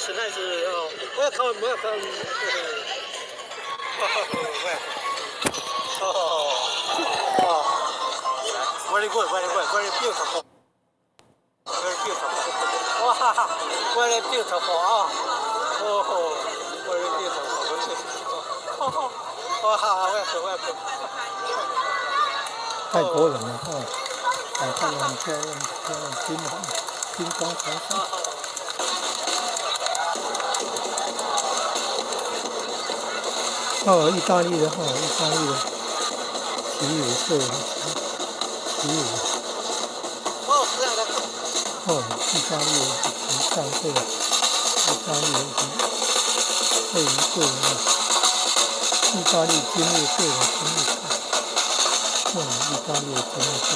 nice. Welcome, welcome. Very good, very good, very beautiful. Very beautiful. Wow, very beautiful. Oh, very beautiful. Wow, welcome, welcome. 泰国人啊，看得很漂亮，金光闪闪。意大利的起舞社，起舞。意大利的时尚队，意大利的会一队意大利军乐队的军乐队。意大利的军乐队。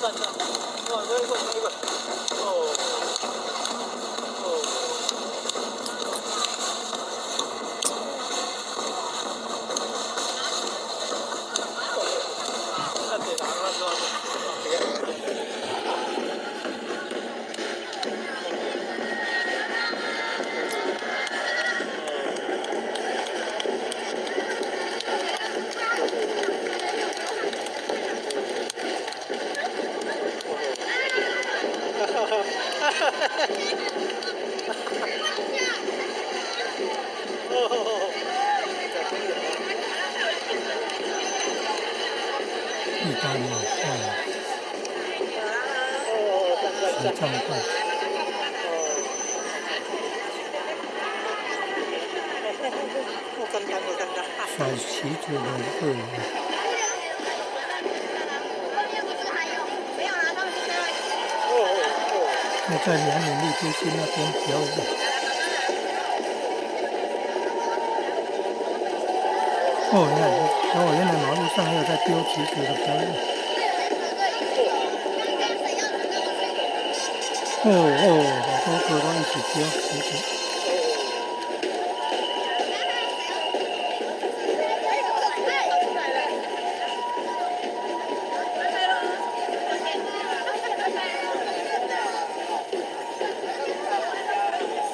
赞！哇，very good, very good. 意大利合唱会，甩旗子的队伍。在两米立都区那边表演。原来马路上还有在丢旗子的表演。好多歌都一起丢旗子。